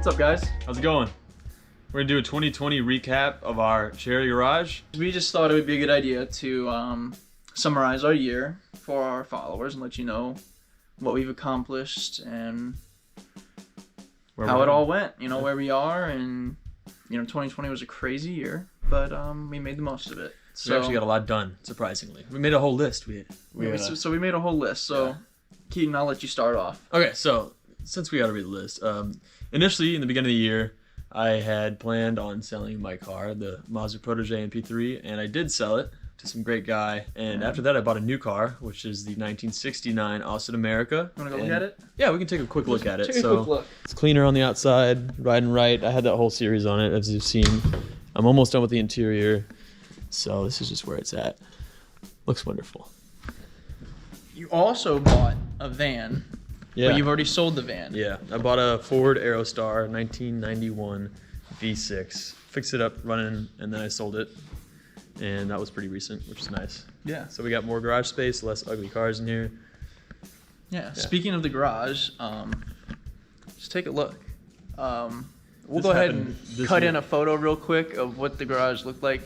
What's up, guys? How's it going? We're gonna do a 2020 recap of our Cherry Garage. We just thought it would be a good idea to summarize our year for our followers and let you know what we've accomplished and how it all went. You know, where we are, and you know, 2020 was a crazy year, but we made the most of it. So we actually got a lot done, surprisingly. We made a whole list. So we made a whole list. So yeah. Keaton, I'll let you start off. Okay, so since we got to read the list, initially in the beginning of the year, I had planned on selling my car, the Mazda Protege MP3, and I did sell it to some great guy. And after that, I bought a new car, which is the 1969 Austin America. Want to go look at it? Yeah, we can take a quick look at it. Take a quick look. It's cleaner on the outside, riding right. I had that whole series on it, as you've seen. I'm almost done with the interior, so this is just where it's at. Looks wonderful. You also bought a van. Yeah. But you've already sold the van. Yeah, I bought a Ford Aerostar 1991 V6, fixed it up running, and then I sold it. And that was pretty recent, which is nice. Yeah. So we got more garage space, less ugly cars in here. Yeah. Speaking of the garage, just take a look. We'll go ahead and cut in a photo real quick of what the garage looked like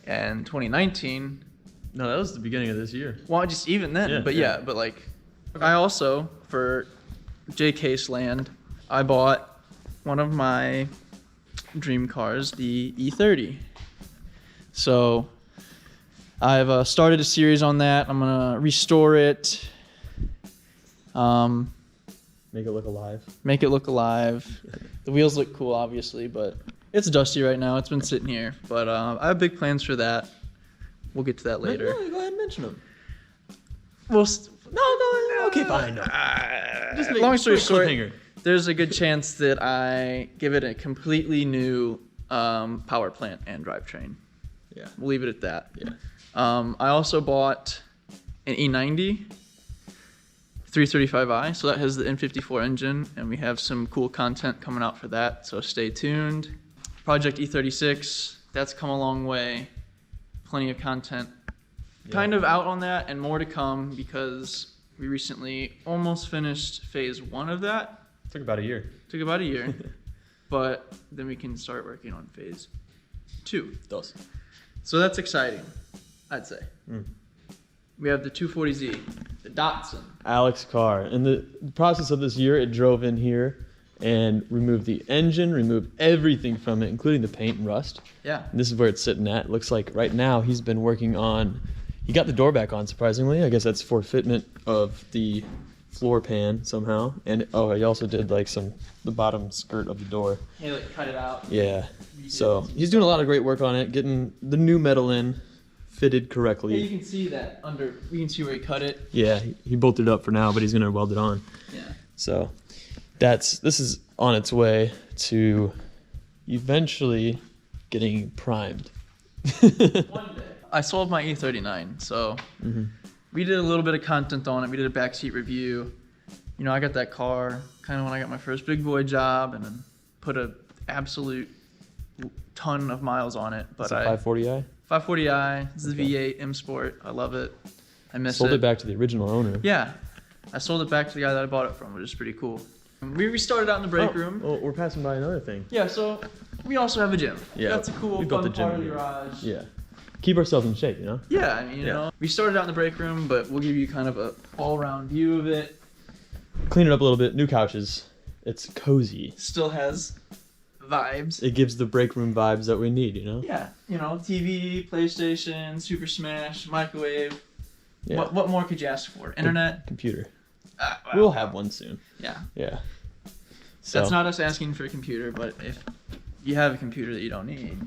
in 2019. No, that was the beginning of this year. Well, just even then. But like, I also, for JK's land, I bought one of my dream cars, the E30. So I've started a series on that. I'm gonna restore it. Make it look alive. Make it look alive. The wheels look cool, obviously, but it's dusty right now. It's been sitting here, but I have big plans for that. We'll get to that later. No, go ahead and mention them. Well, no. Okay, fine. No. Just long story short, there's a good chance that I give it a completely new power plant and drivetrain. Yeah. We'll leave it at that. Yeah. I also bought an E90 335i, so that has the N54 engine, and we have some cool content coming out for that, so stay tuned. Project E36, that's come a long way. Plenty of content kind of out on that, and more to come because we recently almost finished phase 1 of that. Took about a year. But then we can start working on phase 2. Dos. So that's exciting, I'd say. We have the 240Z, the Datsun. Alex car. In the process of this year, it drove in here and removed the engine, removed everything from it, including the paint and rust. Yeah. And this is where it's sitting at. It looks like right now he's been working on, he got the door back on, surprisingly. I guess that's for fitment of the floor pan somehow. And he also did like the bottom skirt of the door. He like cut it out. Yeah. So he's doing a lot of great work on it, getting the new metal in, fitted correctly. Yeah, you can see that you can see where he cut it. Yeah, he bolted it up for now, but he's gonna weld it on. Yeah. So this is on its way to eventually getting primed. One day. I sold my E39, so we did a little bit of content on it. We did a backseat review. You know, I got that car kind of when I got my first big boy job, and then put an absolute ton of miles on it. But it's a 540i? 540i. It's the V8 M Sport. I love it. I miss it. Sold it back to the original owner. Yeah. I sold it back to the guy that I bought it from, which is pretty cool. We restarted out in the break room. Well, we're passing by another thing. Yeah, so we also have a gym. Yeah. That's a cool, fun part of the garage. Yeah. Keep ourselves in shape, you know? Yeah, I mean, you know, we started out in the break room, but we'll give you kind of a all-around view of it. Clean it up a little bit. New couches. It's cozy. Still has vibes. It gives the break room vibes that we need, you know? Yeah, you know, TV, PlayStation, Super Smash, microwave. Yeah. What more could you ask for? Internet? Computer. Wow. We'll have one soon. Yeah. Yeah. So. That's not us asking for a computer, but if you have a computer that you don't need.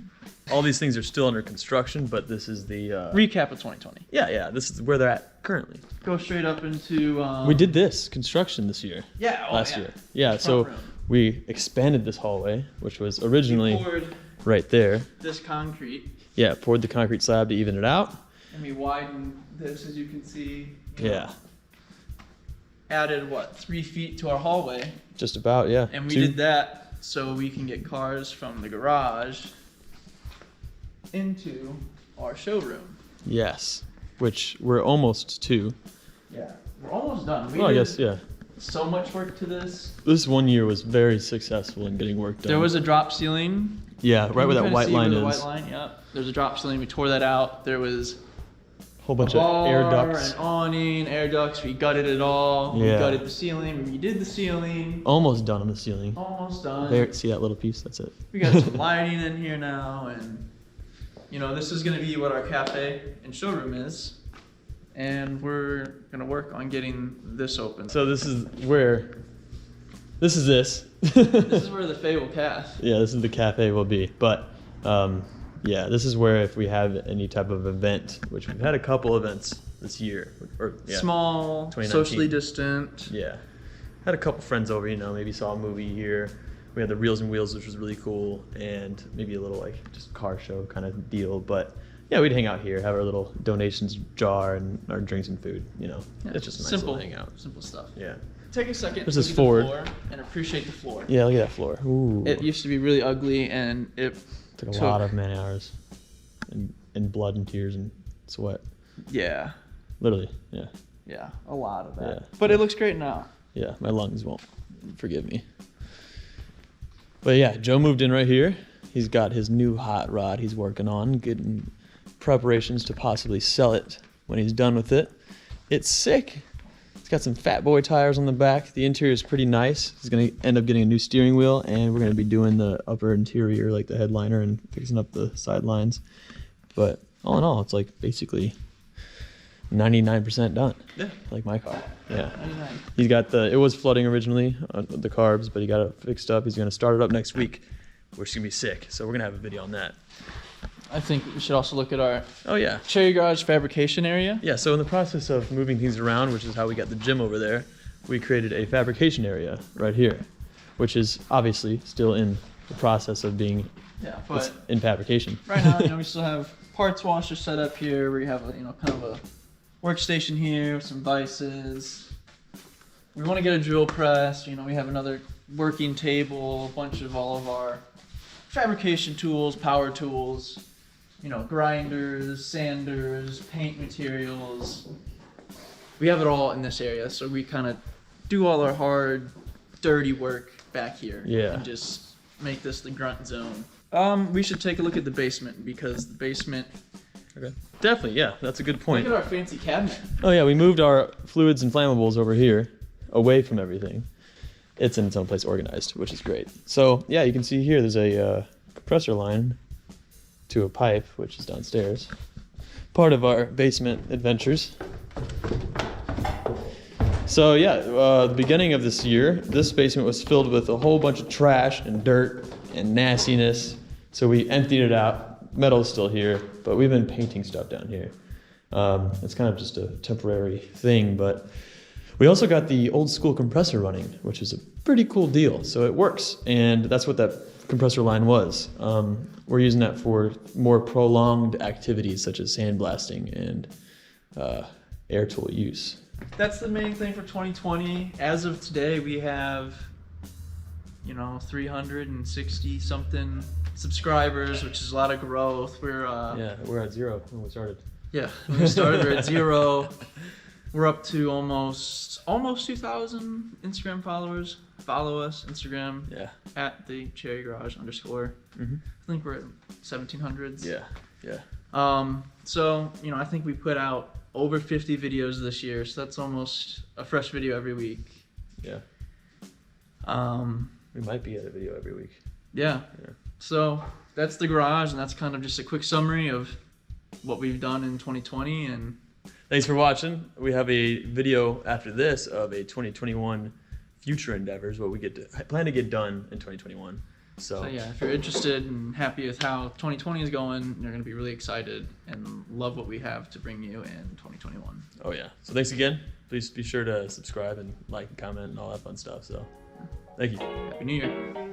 All these things are still under construction, but this is the recap of 2020. Yeah, this is where they're at currently. Go straight up into we did this construction this year. Yeah, last year. Yeah, so we expanded this hallway, which was originally right there. This concrete. Yeah, poured the concrete slab to even it out. And we widened this, as you can see. Yeah. Added 3 feet to our hallway. Just about, yeah. And we did that so we can get cars from the garage into our showroom. Yes, which we're almost to. Yeah, we're almost done. I guess, yeah. so much work to this. This one year was very successful in getting work done. There was a drop ceiling. Yeah, right where that white line is. The white line, yep. There's a drop ceiling. We tore that out. There was A whole bunch of air ducts. An awning, air ducts. We gutted it all. Yeah. We gutted the ceiling. We redid the ceiling. Almost done on the ceiling. Almost done. There, see that little piece? That's it. We got some lighting in here now, and you know, this is gonna be what our cafe and showroom is, and we're gonna work on getting this open. So this is where. This is this. This is where the Faye will cast. Yeah, this is the cafe will be, but. Yeah, this is where if we have any type of event, which we've had a couple events this year, or yeah, small, 2019. socially distant. Yeah, had a couple friends over, you know, maybe saw a movie here. We had the Reels and Wheels, which was really cool, and maybe a little like just car show kind of deal. But yeah, we'd hang out here, have our little donations jar and our drinks and food. You know, Yeah, it's just a nice simple little hangout. Simple stuff. Yeah. Take a second. This to is look at forward. the floor and appreciate the floor. Yeah, look at that floor. Ooh. It used to be really ugly, and it took a lot of man hours, and blood and tears and sweat. Yeah. Literally, yeah. Yeah, a lot of that. Yeah. But it looks great now. Yeah, my lungs won't forgive me. But yeah, Joe moved in right here. He's got his new hot rod he's working on, getting preparations to possibly sell it when he's done with it. It's sick. It's got some Fat Boy tires on the back. The interior is pretty nice. He's going to end up getting a new steering wheel, and we're going to be doing the upper interior, like the headliner, and fixing up the sidelines. But all in all, it's like basically 99% done. Yeah. Like my car. Yeah. 99. He's got it was flooding originally, the carbs, but he got it fixed up. He's going to start it up next week, which is going to be sick. So we're going to have a video on that. I think we should also look at our Oh, yeah. Cherry Garage fabrication area. Yeah, so in the process of moving things around, which is how we got the gym over there, we created a fabrication area right here, which is obviously still in the process of being Yeah, but in fabrication. right now, you know, we still have parts washer set up here. We have a, you know, kind of a workstation here with some vices. We want to get a drill press. You know, we have another working table, a bunch of all of our fabrication tools, power tools, you know, grinders, sanders, paint materials. We have it all in this area, so we kind of do all our hard, dirty work back here. Yeah. And just make this the grunt zone. We should take a look at the basement, because the basement. Okay. Definitely, yeah, that's a good point. Look at our fancy cabinet. Oh yeah, we moved our fluids and flammables over here, away from everything. It's in its own place organized, which is great. So yeah, you can see here there's a compressor line to a pipe, which is downstairs. Part of our basement adventures. So yeah, the beginning of this year, this basement was filled with a whole bunch of trash and dirt and nastiness. So we emptied it out. Metal's still here, but we've been painting stuff down here. It's kind of just a temporary thing, but we also got the old school compressor running, which is a pretty cool deal. So it works, and that's what that compressor line was. We're using that for more prolonged activities such as sandblasting and air tool use. That's the main thing for 2020. As of today, we have, you know, 360 something subscribers, which is a lot of growth. We're at 0 when we started. Yeah, when we started, we're at 0. We're up to almost 2,000 Instagram followers. Follow us Instagram. Yeah. At the Cherry Garage _. Mm-hmm. I think we're at 1,700s. Yeah. So you know, I think we put out over 50 videos this year, so that's almost a fresh video every week. Yeah. We might be at a video every week. Yeah. So that's the garage, and that's kind of just a quick summary of what we've done in 2020. And thanks for watching. We have a video after this of a 2021 future endeavors, what we plan to get done in 2021. So yeah, if you're interested and happy with how 2020 is going, you're going to be really excited and love what we have to bring you in 2021. Oh yeah. So thanks again. Please be sure to subscribe and like and comment and all that fun stuff. So thank you. Happy New Year.